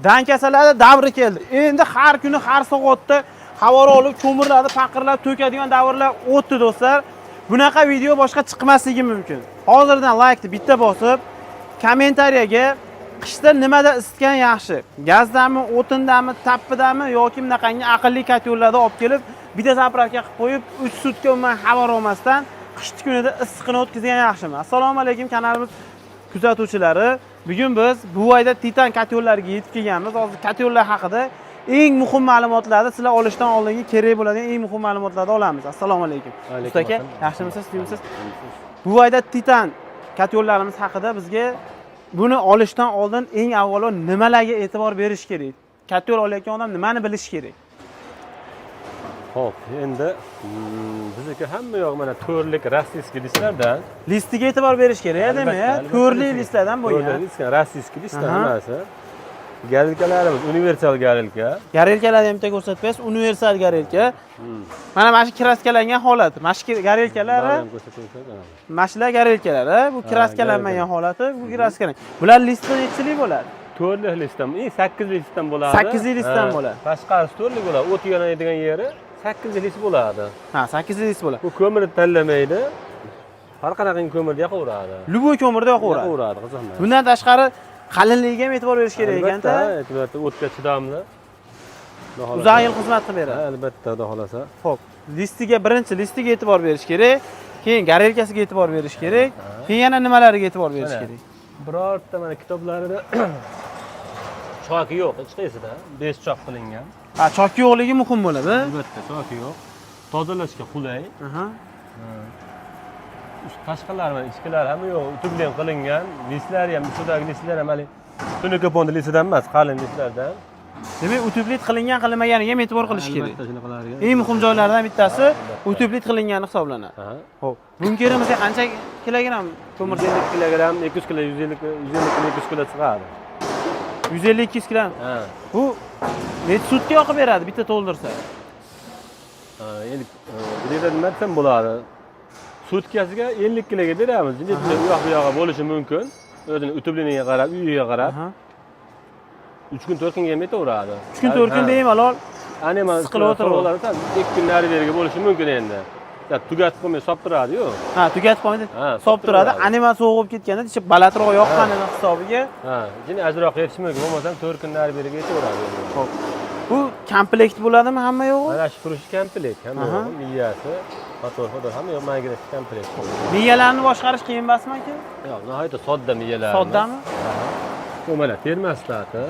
Dankasalarda davri keldi. Endi har kuni har soatda havora olib, ko'mirlarni paqirlab to'kadigan davrlar o'tdi do'stlar. Bunaqa video boshqa chiqmasligi mumkin. Hozirdan like ni bitta bosib, kommentariyaga qishda nimada isitgan yaxshi? Gazdami, o'tindami, tappidami yoki bunaqangi aqlli kotyollarda olib kelib, bitta zapravka qilib qo'yib, 3 sutka umuman xabar olmasdan qishki kunida issiqni o'tkazgan yaxshimi? Assalomu alaykum kanalimiz kuzatuvchilari. Bugun biz Buvayda Titan katyollariga yetib kelganmiz. Hozir katyollar haqida eng muhim ma'lumotlarni sizlar olishdan oldingi kerak bo'ladigan eng muhim ma'lumotlarni olamiz. Assalomu alaykum. Usta aka, yaxshimisiz, suyimsiz? Buvayda Titan katyollarimiz haqida bizga buni olishdan oldin eng avvalo nimalarga e'tibor berish kerak? Katyol olayotgan odam nimani bilish kerak? Xo'p, endi bizniki hamma yo'q mana to'rlik rossiyskiy listlardan Listiga e'tibor berish kerak, demak, to'rli listlardan bo'lgan. Rossiyskiy listlar nimasi? Garelkalarimiz universal garelka. Garelkalarni ham bitta ko'rsatmaysiz, universal garelka. Mana shu kraskalangan holati. Mana shu garelkalari, mana shular garelkalari, bu kraskalanmagan holati, bu kraskalangan. Bular listda nechilik bo'ladi? 4 listdan, 8 listdan bo'ladi. 8 listdan bo'ladi. Tashqarisi 4lik bo'ladi. O't yonadigan yeri 8 list bo'ladi. Ha, 8 list bo'ladi. Bu ko'mirni tanlamaydi. Har qanaqangi ko'mirda yoqaveradi. Luboy ko'mirda yoqaveradi. Yoqaveradi, qiziqmaydi. Bundan tashqari qalinligiga ham e'tibor berish kerak ekan-da. Albatta, o'tga chidamli. Uzoq yil xizmat qilib beradi. Albatta, xudo xolasa. Xo'p, listiga birinchi listiga e'tibor berish kerak, keyin garelkasiga e'tibor berish kerak, keyin yana nimalariga e'tibor berish kerak? Birorta mana kitoblarida choki yo'q, hech qaysida 5 choq qilingan. Ha, choki yo'qligi muhim bo'ladi. Albatta, choki yo'q. Tozalashga qulay. Tashqalari va ichkilari hamma yo'q, tublen qilingan. Listlar ham, ustidagi listlar ham hali tunuka listidan emas, qalin listlardan. Demak, utublit qilingan, qilinmaganiga ham e'tibor qilish kerak. Albatta, shunaqalarga. Eng muhim joylardan bittasi utublit qilingan hisoblanadi. Xo'p, bunkerimizga qancha kilogramm ko'mir? 150 kilogramm, 200 kilo, 200 kilo chiqadi. 150-200 kilogramm. Bu necha sutka yoqib beradi bitta to'ldirsa? Endi birida nima desam bo'ladi? Sutkasiga 50 kiloga beramiz. Endi u yoq bu yoqqa bo'lishi mumkin. O'zini utubliniga qarab, uyiga qarab. 3 kun 4 kunga ham yetaveradi. 3 kun 4 kun bemalol anima siqilib o'tiraveradi. 2 kun nari beriga bo'lishi mumkin endi. Tugatib qo'ymay sop turadi-yu. Ha, tugatib qo'ymaydi. Sop turadi. Anima so'g'ib ketganda ichi balandroq yoqqanini hisobiga. Ha, yana ajroq yetishi mumkin. Bo'lmasam 4 kun nari beriga yetaveradi. Xo'p. Bu komplekt bo'ladimi hamma yo'g'i? Mana shu turish komplekt, hamma yo'g'i, miyasi, motor, hamma yo'q magnet komplekt. Miyalarni boshqarish qiyin emasmi aka? Yo'q, nihoyatda sodda miyalar. Soddami? Bu mana termostati.